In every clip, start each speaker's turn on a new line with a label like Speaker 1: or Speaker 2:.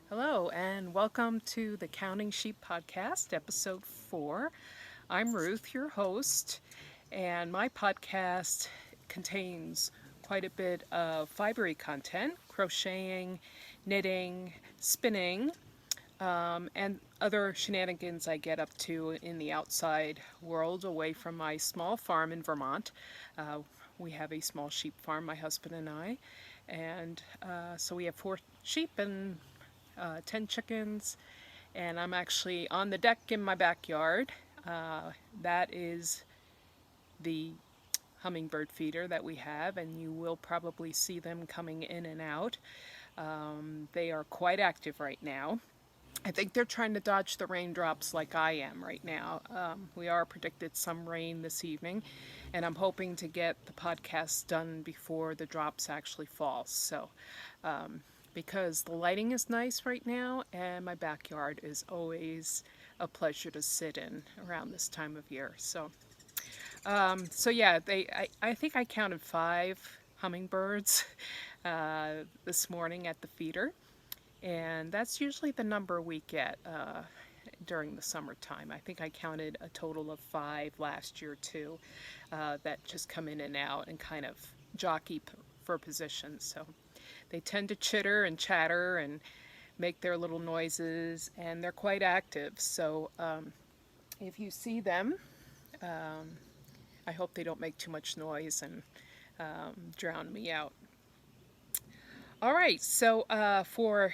Speaker 1: Hello, and welcome to the Counting Sheep Podcast, Episode 4. I'm Ruth, your host, and my podcast contains quite a bit of fibery content, crocheting, knitting, spinning, and other shenanigans I get up to in the outside world away from my small farm in Vermont. We have a small sheep farm, my husband and I, and so we have 4 sheep and 10 chickens, and I'm actually on the deck in my backyard. That is the hummingbird feeder that we have, and you will probably see them coming in and out. They are quite active right now. I think they're trying to dodge the raindrops like I am right now. We are predicted some rain this evening, and I'm hoping to get the podcast done before the drops actually fall. So, because the lighting is nice right now, and my backyard is always a pleasure to sit in around this time of year. So yeah, I think I counted 5 hummingbirds this morning at the feeder. And that's usually the number we get during the summertime. I think I counted a total of 5 last year too, that just come in and out and kind of jockey for position. So they tend to chitter and chatter and make their little noises, and they're quite active. So if you see them, I hope they don't make too much noise and drown me out. All right, so for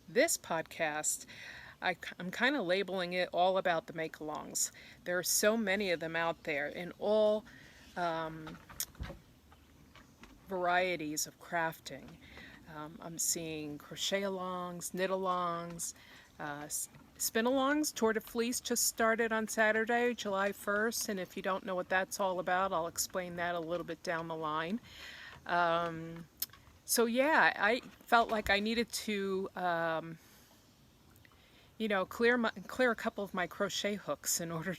Speaker 1: this podcast, I'm kind of labeling it all about the make-alongs. There are so many of them out there in all varieties of crafting. I'm seeing crochet-alongs, knit-alongs, spin-alongs. Tour de Fleece just started on Saturday, July 1st, and if you don't know what that's all about, I'll explain that a little bit down the line. So yeah, I felt like I needed to, clear a couple of my crochet hooks in order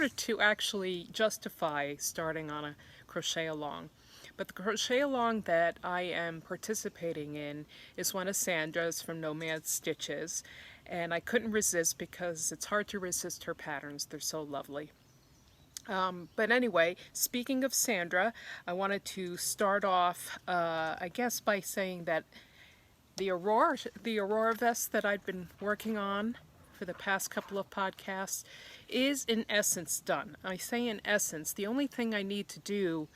Speaker 1: to actually justify starting on a crochet along. But the crochet along that I am participating in is one of Sandra's from Nomad Stitches, and I couldn't resist because it's hard to resist her patterns. They're so lovely. But anyway, speaking of Sandra, I wanted to start off, I guess, by saying that the Aurora vest that I've been working on for the past couple of podcasts is in essence done. I say in essence. The only thing I need to do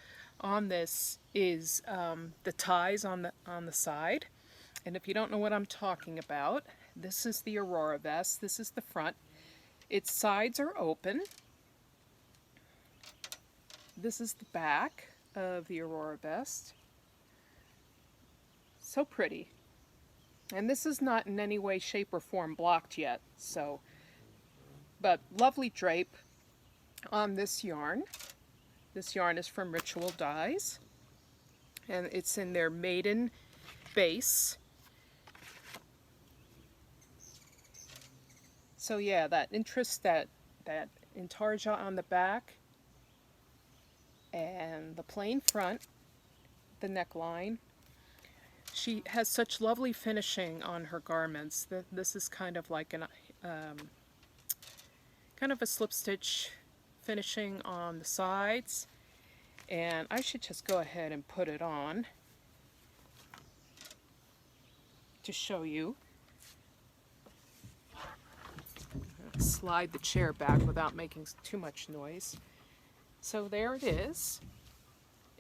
Speaker 1: on this is the ties on the side. And if you don't know what I'm talking about, this is the Aurora vest. This is the front. Its sides are open. This is the back of the Aurora vest. So pretty. And this is not in any way, shape, or form blocked yet. But lovely drape on this yarn. This yarn is from Ritual Dyes. And it's in their Maiden base. So yeah, that interest, that intarsia on the back, and the plain front, the neckline. She has such lovely finishing on her garments. This is kind of like kind of a slip stitch finishing on the sides. And I should just go ahead and put it on to show you. Slide the chair back without making too much noise. So there it is,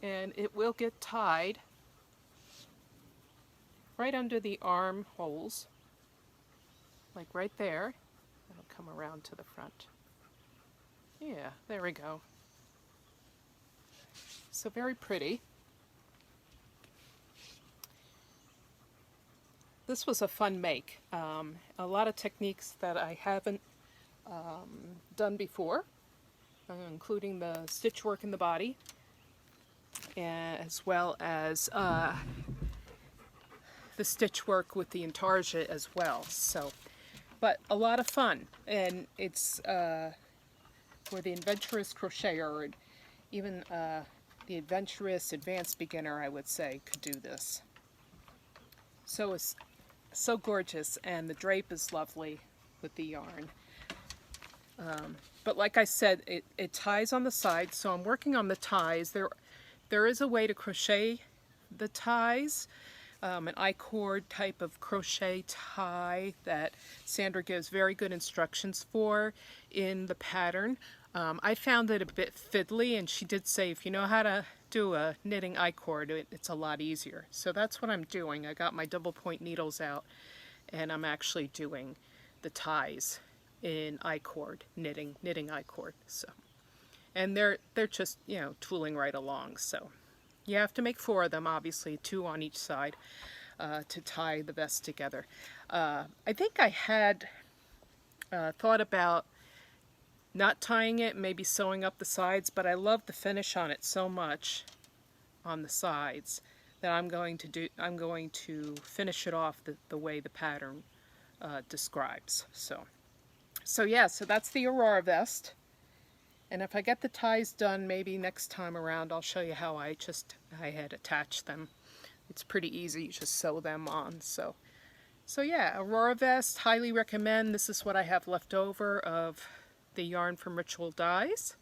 Speaker 1: and it will get tied right under the armholes, like right there. It'll come around to the front. Yeah, there we go. So very pretty. This was a fun make. A lot of techniques that I haven't done before, including the stitch work in the body, as well as the stitch work with the intarsia as well. So, but a lot of fun, and it's for the adventurous crocheter, and even the adventurous advanced beginner, I would say, could do this. So so gorgeous, and the drape is lovely with the yarn. But like I said, it ties on the side, so I'm working on the ties. There is a way to crochet the ties, an I-cord type of crochet tie that Sandra gives very good instructions for in the pattern. I found it a bit fiddly, and she did say if you know how to do a knitting I-cord, it's a lot easier. So that's what I'm doing. I got my double point needles out, and I'm actually doing the ties in I-cord, knitting I-cord. So, and they're just, you know, tooling right along. So you have to make 4 of them, obviously, 2 on each side, to tie the vest together. I think I had thought about not tying it, maybe sewing up the sides, but I love the finish on it so much on the sides that I'm going to finish it off the way the pattern describes. So yeah, so that's the Aurora vest. And if I get the ties done, maybe next time around, I'll show you how I had attached them. It's pretty easy, you just sew them on. So yeah, Aurora vest, highly recommend. This is what I have left over of the yarn from Ritual Dyes.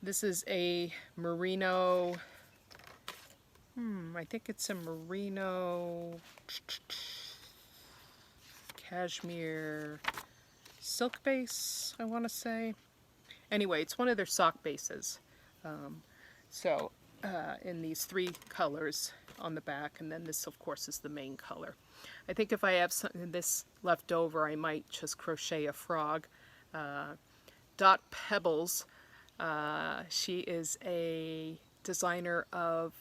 Speaker 1: This is a merino, I think it's a merino cashmere silk base, I want to say. Anyway, it's one of their sock bases. In these 3 colors on the back, and then this, of course, is the main color. I think if I have this left over, I might just crochet a frog. Dot Pebbles, she is a designer of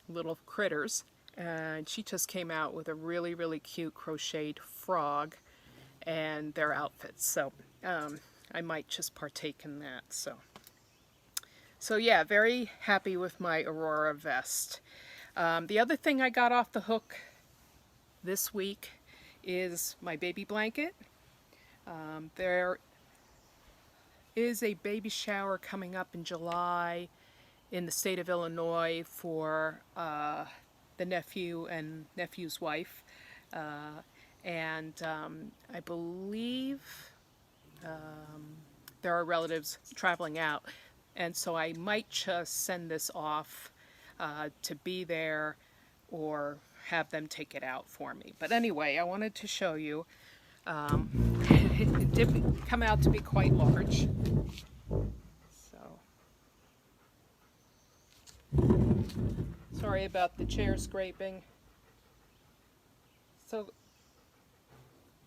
Speaker 1: little critters, and she just came out with a really, really cute crocheted frog and their outfits. So I might just partake in that. So yeah, very happy with my Aurora vest. The other thing I got off the hook this week is my baby blanket. There is a baby shower coming up in July in the state of Illinois for the nephew and nephew's wife. And I believe there are relatives traveling out. And so I might just send this off to be there or have them take it out for me. But anyway, I wanted to show you. It did come out to be quite large. So, sorry about the chair scraping. So,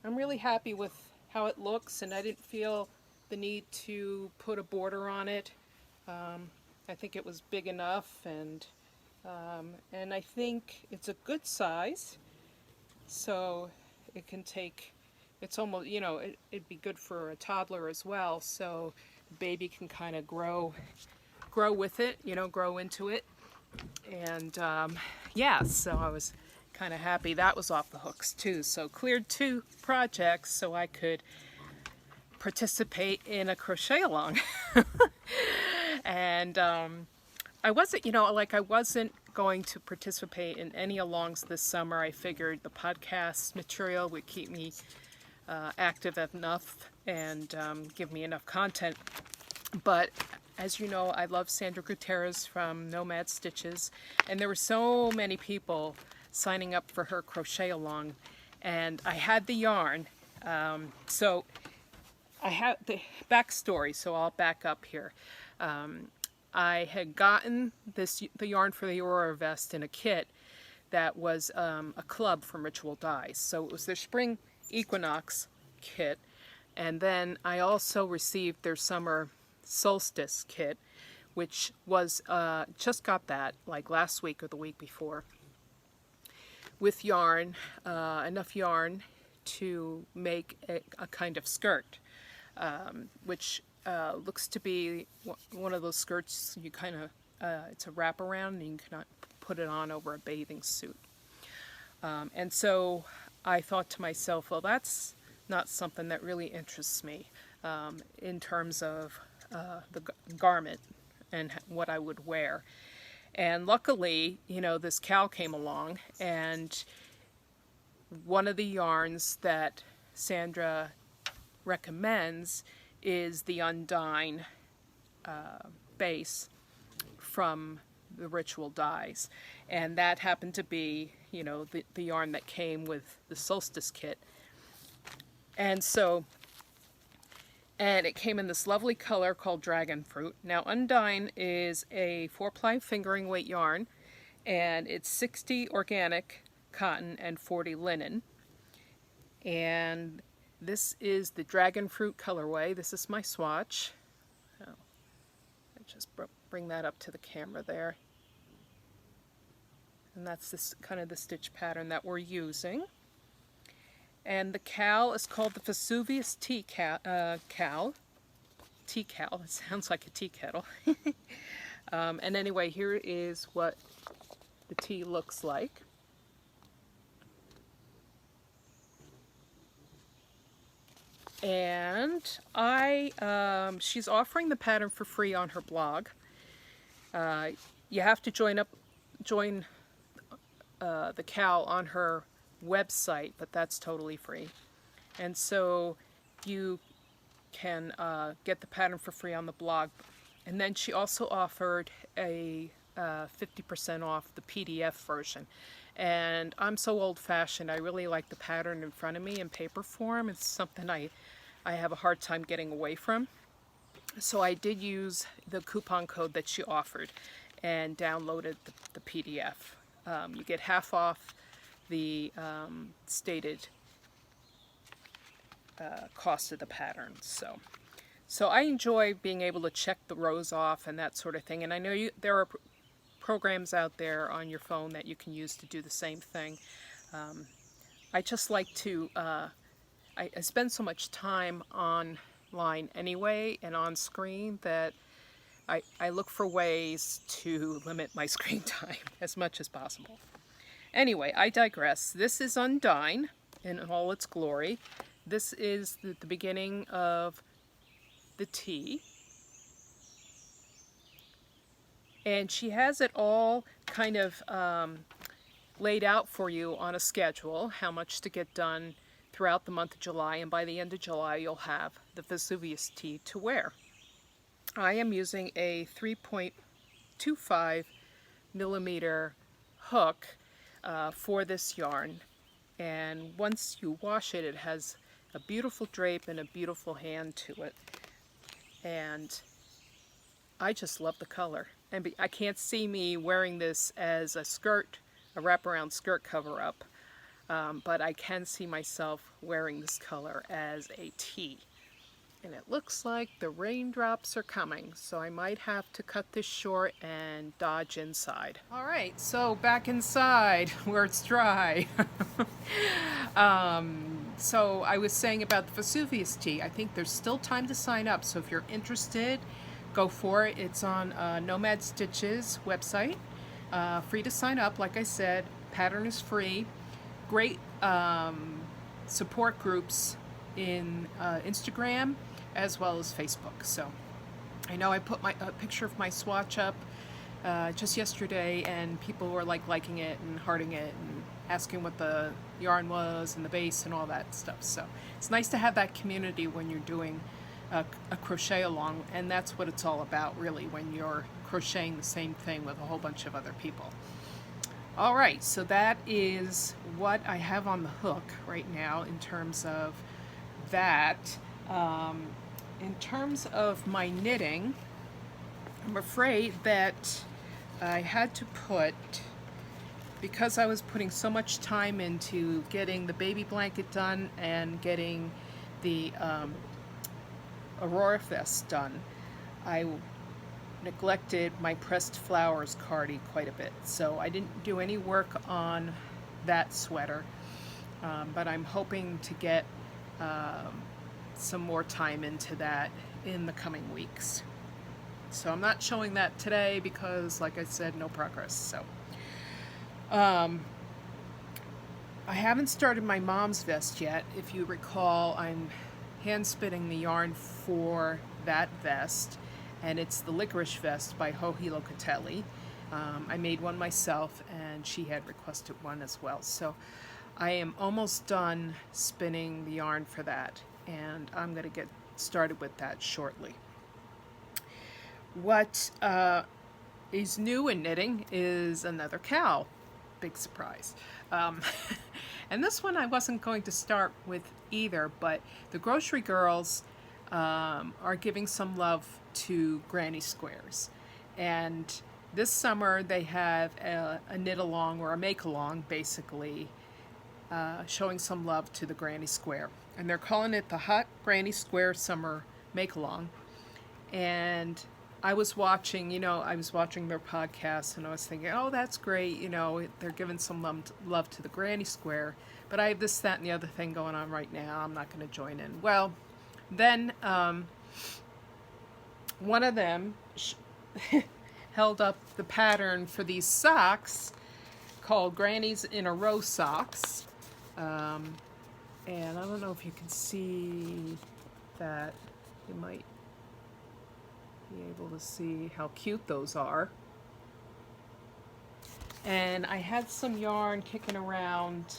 Speaker 1: I'm really happy with how it looks, and I didn't feel the need to put a border on it. I think it was big enough, and I think it's a good size, so it can take, it's almost, you know, it'd be good for a toddler as well, so the baby can kind of grow with it, you know, grow into it. And yeah, so I was kind of happy that was off the hooks too. So cleared 2 projects so I could participate in a crochet along. And I wasn't, you know, like I wasn't going to participate in any alongs this summer. I figured the podcast material would keep me active enough and give me enough content. But as you know, I love Sandra Gutierrez from Nomad Stitches, and there were so many people signing up for her crochet along, and I had the yarn. So I have the backstory, so I'll back up here. I had gotten the yarn for the Aurora vest in a kit that was a club from Ritual Dyes. So it was their spring equinox kit, and then I also received their summer solstice kit, which was just got that like last week or the week before, with yarn, enough yarn to make a kind of skirt, which looks to be one of those skirts you kind of, it's a wraparound and you can put it on over a bathing suit. And so I thought to myself, well, that's not something that really interests me in terms of the garment and what I would wear. And luckily, you know, this CAL came along, and one of the yarns that Sandra recommends is the Undine base from the Ritual Dyes, and that happened to be, you know, the yarn that came with the Solstice kit. And so, and it came in this lovely color called Dragon Fruit. Now, Undine is a 4-ply fingering weight yarn, and it's 60 organic cotton and 40 linen. And this is the Dragon Fruit colorway. This is my swatch. Oh, I just bring that up to the camera there. And that's this kind of the stitch pattern that we're using. And the CAL is called the Vesuvius CAL. Tea-cal, it sounds like a tea kettle. And anyway, here is what the tea looks like. And she's offering the pattern for free on her blog. You have to join the CAL on her website, but that's totally free. And so you can get the pattern for free on the blog. And then she also offered a 50% off the PDF version. And I'm so old-fashioned, I really like the pattern in front of me in paper form. It's something I have a hard time getting away from. So I did use the coupon code that she offered and downloaded the PDF. You get half off the stated cost of the pattern. So I enjoy being able to check the rows off and that sort of thing. And I know there are programs out there on your phone that you can use to do the same thing. I just like to, I spend so much time online anyway and on screen that I look for ways to limit my screen time as much as possible. Anyway, I digress. This is Undine in all its glory. This is the beginning of the tea. And she has it all kind of laid out for you on a schedule, how much to get done throughout the month of July, and by the end of July you'll have the Vesuvius tea to wear. I am using a 3.25 millimeter hook for this yarn, and once you wash it, it has a beautiful drape and a beautiful hand to it, and I just love the color. And I can't see me wearing this as a skirt, a wraparound skirt cover-up, but I can see myself wearing this color as a tee. And it looks like the raindrops are coming, so I might have to cut this short and dodge inside. All right, so back inside where it's dry. So I was saying about the Vesuvius tea. I think there's still time to sign up, so if you're interested, go for it. It's on Nomad Stitches website. Free to sign up, like I said. Pattern is free. Great support groups in Instagram as well as Facebook. So I know I put a picture of my swatch up just yesterday, and people were liking it and hearting it and asking what the yarn was and the base and all that stuff. So it's nice to have that community when you're doing a crochet along, and that's what it's all about really, when you're crocheting the same thing with a whole bunch of other people. All right, so that is what I have on the hook right now in terms of that. In terms of my knitting, I'm afraid that I had to put, because I was putting so much time into getting the baby blanket done and getting the Aurora vest done, I neglected my Pressed Flowers Cardigan quite a bit. So I didn't do any work on that sweater, but I'm hoping to get some more time into that in the coming weeks. So I'm not showing that today because, like I said, no progress. So I haven't started my mom's vest yet. If you recall, I'm hand spinning the yarn for that vest, and it's the Licorice Vest by Joji Locatelli. I made one myself, and she had requested one as well. So I am almost done spinning the yarn for that, and I'm going to get started with that shortly. What is new in knitting is another CAL. Big surprise. And this one I wasn't going to start with either, but the Grocery Girls are giving some love to granny squares. And this summer they have a knit along, or a make along basically, showing some love to the granny square. And they're calling it the Hot Granny Square Summer Make Along. And I was watching, I was watching their podcast, and I was thinking, oh, that's great, they're giving some love to the granny square, but I have this, that, and the other thing going on right now. I'm not going to join in. Well, then one of them held up the pattern for these socks called Grannies in a Row socks, and I don't know if you can see that. You might be able to see how cute those are. And I had some yarn kicking around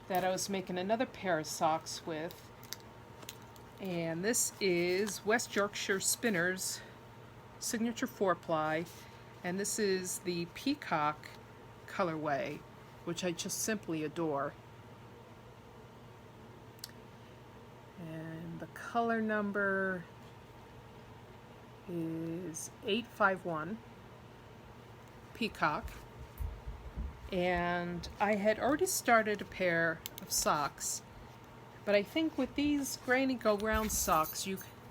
Speaker 1: that I was making another pair of socks with, and this is West Yorkshire Spinners Signature 4-ply, and this is the Peacock colorway, which I just simply adore. And the color number is 851 Peacock, and I had already started a pair of socks, but I think with these Granny Go Round socks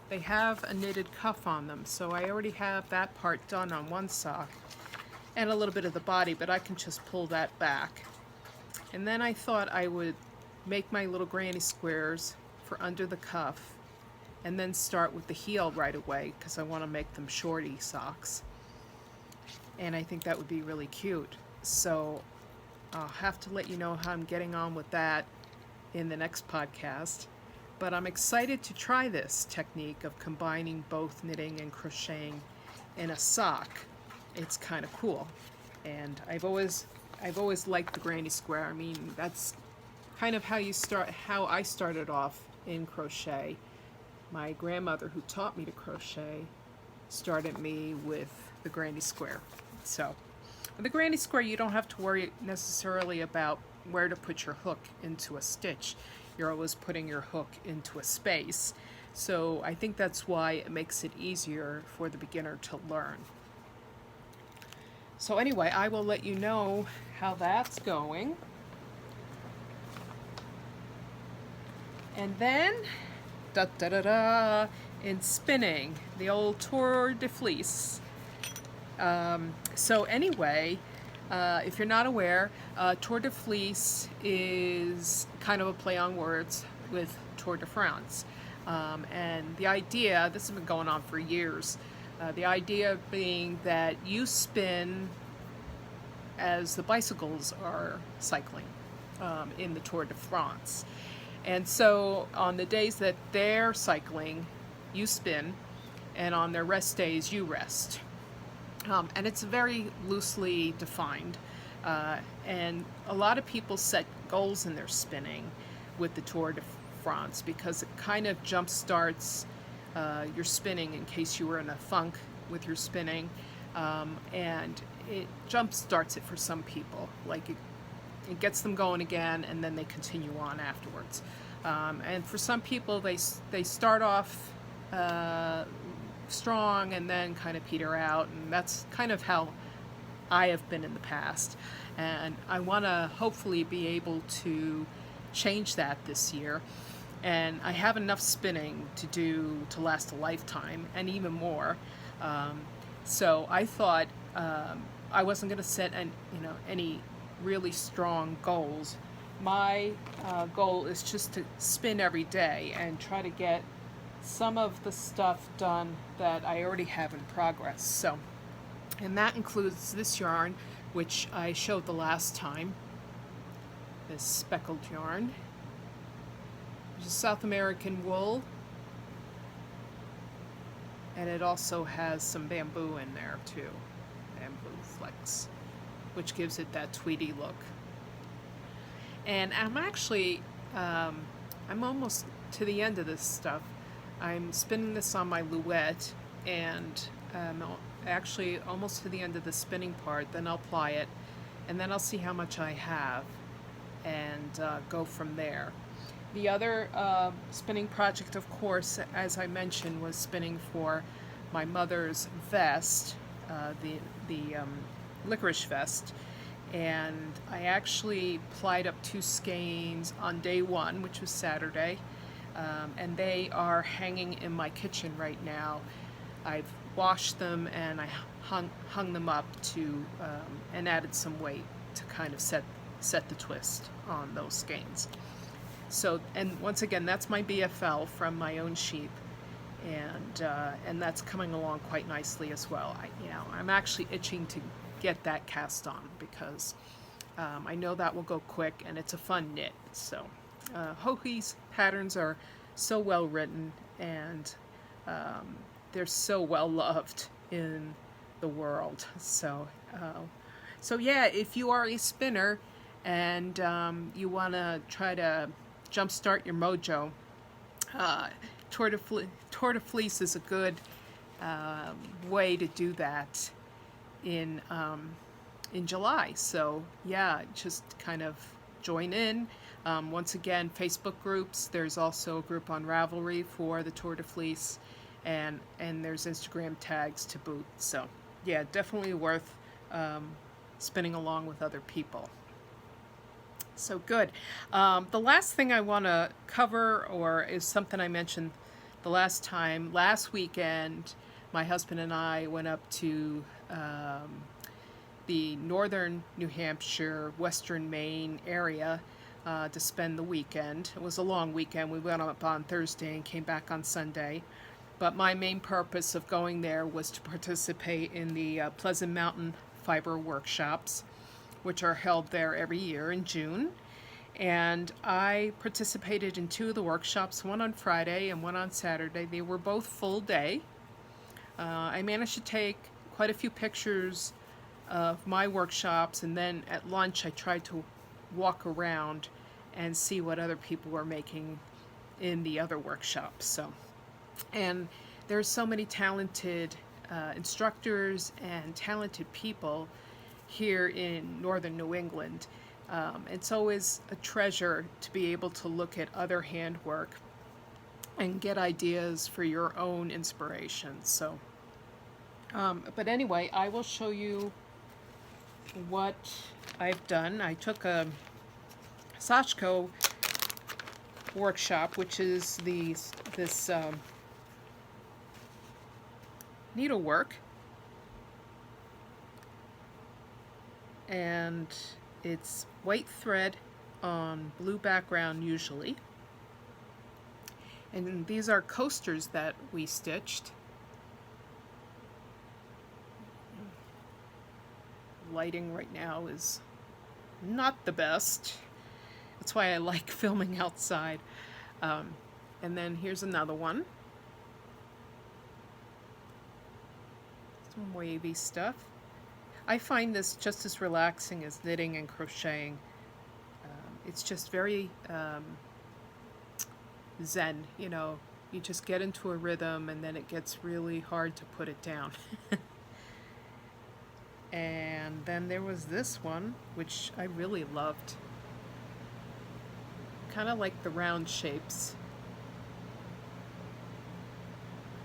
Speaker 1: they have a knitted cuff on them, so I already have that part done on one sock and a little bit of the body, but I can just pull that back. And then I thought I would make my little granny squares for under the cuff and then start with the heel right away, because I want to make them shorty socks. And I think that would be really cute. So I'll have to let you know how I'm getting on with that in the next podcast. But I'm excited to try this technique of combining both knitting and crocheting in a sock. It's kind of cool. And I've always liked the granny square. I mean, that's kind of how I started off in crochet. My grandmother, who taught me to crochet, started me with the granny square. So with the granny square, you don't have to worry necessarily about where to put your hook into a stitch. You're always putting your hook into a space. So I think that's why it makes it easier for the beginner to learn. So anyway, I will let you know how that's going. And then in spinning, the old Tour de Fleece. So anyway, if you're not aware, Tour de Fleece is kind of a play on words with Tour de France. And the idea, this has been going on for years, the idea being that you spin as the bicycles are cycling in the Tour de France. And so on the days that they're cycling, you spin, and on their rest days, you rest. And it's very loosely defined. And a lot of people set goals in their spinning with the Tour de France because it kind of jump starts your spinning in case you were in a funk with your spinning. And it jump starts it for some people. Like it gets them going again, and then they continue on afterwards. And for some people, they start off strong and then kind of peter out, and that's kind of how I have been in the past. And I want to hopefully be able to change that this year. And I have enough spinning to last a lifetime and even more. So I thought I wasn't going to set any really strong goals. My goal is just to spin every day and try to get some of the stuff done that I already have in progress. So, and that includes this yarn, which I showed the last time, this speckled yarn, which is South American wool, and it also has some bamboo in there too, bamboo flex, which gives it that tweedy look. And I'm almost to the end of this stuff. I'm spinning this on my Louette, and actually almost to the end of the spinning part. Then I'll ply it, and then I'll see how much I have, and go from there. The other spinning project, of course, as I mentioned, was spinning for my mother's vest, the licorice vest. And I actually plied up 2 skeins on day 1, which was Saturday, and they are hanging in my kitchen right now. I've washed them and I hung them up to and added some weight to kind of set the twist on those skeins. So, and once again, that's my BFL from my own sheep, and that's coming along quite nicely as well. I'm actually itching to get that cast on because I know that will go quick and it's a fun knit. So Hohi's patterns are so well written, and they're so well loved in the world. So yeah, if you are a spinner and you want to try to jumpstart your mojo, Tour de Fleece is a good way to do that in July. So yeah, just kind of join in. Once again, Facebook groups. There's also a group on Ravelry for the Tour de Fleece, and there's Instagram tags to boot. So yeah, definitely worth spinning along with other people. So good. The last thing I want to cover, or is something I mentioned the last weekend, my husband and I went up to the northern New Hampshire, western Maine area to spend the weekend. It was a long weekend. We went up on Thursday and came back on Sunday. But my main purpose of going there was to participate in the Pleasant Mountain Fiber Workshops, which are held there every year in June. And I participated in 2 of the workshops, one on Friday and one on Saturday. They were both full day. I managed to take quite a few pictures of my workshops, and then at lunch I tried to walk around and see what other people were making in the other workshops. So, and there's so many talented instructors and talented people here in northern New England. It's always a treasure to be able to look at other handwork and get ideas for your own inspiration. So, but anyway, I will show you what I've done. I took a Sachko workshop, which is this needlework, and it's white thread on blue background usually, and these are coasters that we stitched. Lighting right now is not the best. That's why I like filming outside. And then here's another one. Some wavy stuff. I find this just as relaxing as knitting and crocheting. It's just very zen, you know. You just get into a rhythm and then it gets really hard to put it down. And then there was this one, which I really loved. Kind of like the round shapes.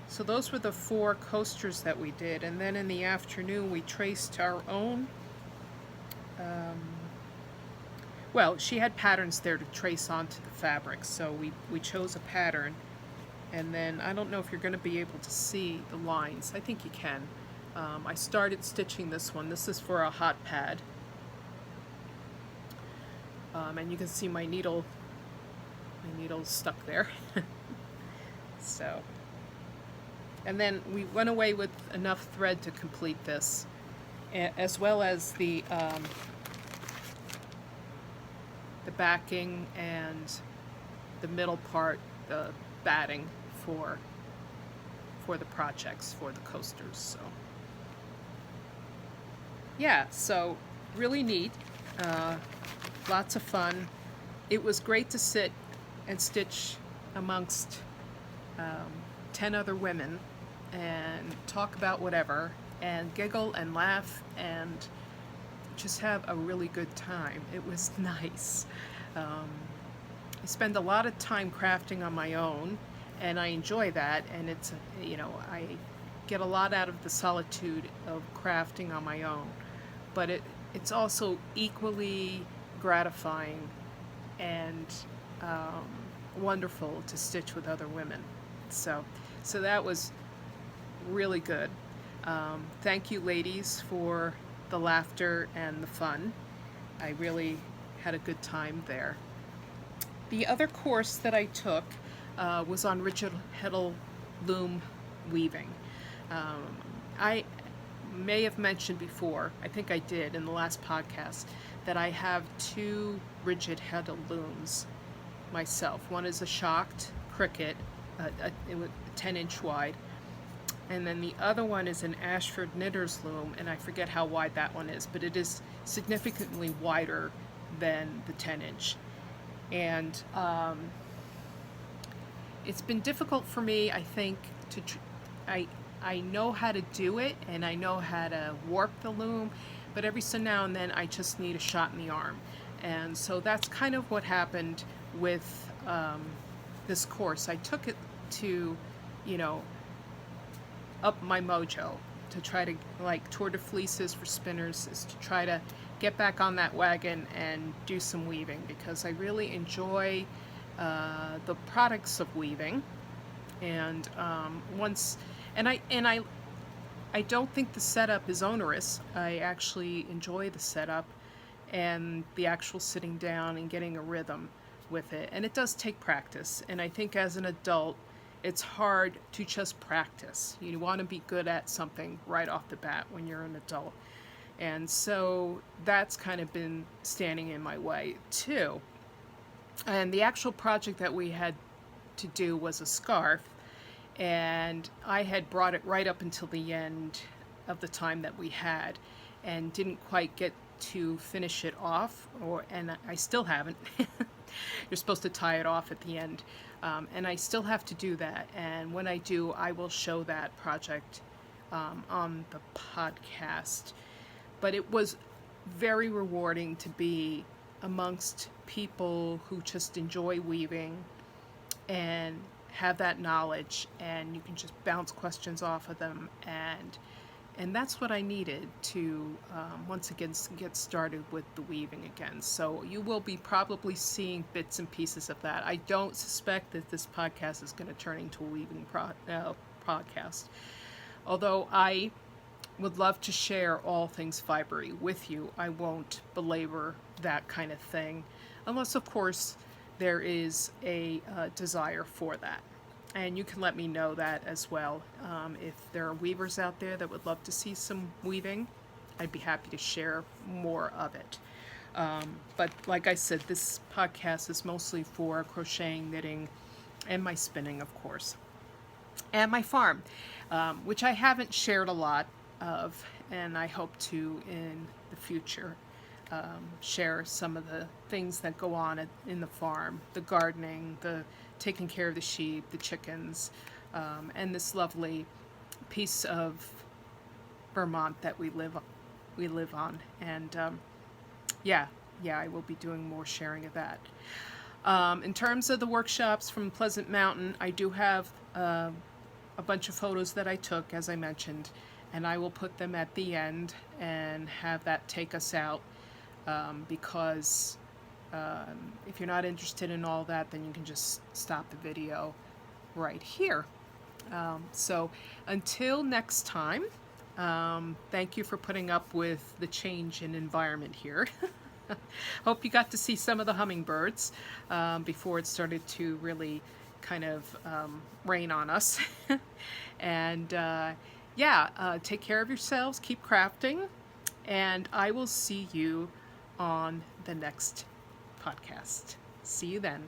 Speaker 1: So those were the 4 coasters that we did, and then in the afternoon we traced our own. Well, she had patterns there to trace onto the fabric, so we chose a pattern, and then I don't know if you're going to be able to see the lines. I think you can. I started stitching this one. This is for a hot pad, and you can see my needle's stuck there. So, and then we went away with enough thread to complete this, as well as the backing and the middle part, the batting for the projects, for the coasters. So yeah, so really neat, lots of fun. it was great to sit and stitch amongst 10 other women and talk about whatever and giggle and laugh and just have a really good time. It was nice. I spend a lot of time crafting on my own, and I enjoy that, and it's, I get a lot out of the solitude of crafting on my own, but it's also equally gratifying and wonderful to stitch with other women. So that was really good. Thank you, ladies, for the laughter and the fun. I really had a good time there. The other course that I took was on rigid heddle loom weaving. I may have mentioned before, I think I did in the last podcast, that I have 2 rigid heddle looms myself. One is a shocked cricket, it was 10-inch wide, and then the other one is an Ashford knitter's loom, and I forget how wide that one is, but it is significantly wider than the 10-inch. And it's been difficult for me, I think, I know how to do it, and I know how to warp the loom, but every so now and then I just need a shot in the arm. And so that's kind of what happened with this course. I took it to, up my mojo, to try to, like Tour de Fleeces for spinners, is to try to get back on that wagon and do some weaving, because I really enjoy the products of weaving. And I don't think the setup is onerous. I actually enjoy the setup and the actual sitting down and getting a rhythm with it. And it does take practice. And I think as an adult, it's hard to just practice. You want to be good at something right off the bat when you're an adult. And so that's kind of been standing in my way too. And the actual project that we had to do was a scarf, and I had brought it right up until the end of the time that we had and didn't quite get to finish it off, and I still haven't. You're supposed to tie it off at the end, and I still have to do that, and when I do, I will show that project on the podcast. But it was very rewarding to be amongst people who just enjoy weaving and have that knowledge, and you can just bounce questions off of them, and that's what I needed to once again get started with the weaving again. So you will be probably seeing bits and pieces of that. I don't suspect that this podcast is going to turn into a weaving podcast, although I would love to share all things fibery with you. I won't belabor that kind of thing, unless of course there is a desire for that. And you can let me know that as well. If there are weavers out there that would love to see some weaving, I'd be happy to share more of it. But like I said, this podcast is mostly for crocheting, knitting, and my spinning, of course. And my farm, which I haven't shared a lot of, and I hope to in the future. Share some of the things that go on in the farm, the gardening, the taking care of the sheep, the chickens, and this lovely piece of Vermont that we live on. And yeah, I will be doing more sharing of that. In terms of the workshops from Pleasant Mountain, I do have a bunch of photos that I took, as I mentioned, and I will put them at the end and have that take us out. Because if you're not interested in all that, then you can just stop the video right here. So until next time, thank you for putting up with the change in environment here. Hope you got to see some of the hummingbirds before it started to really kind of rain on us. And take care of yourselves, keep crafting, and I will see you on the next podcast. See you then.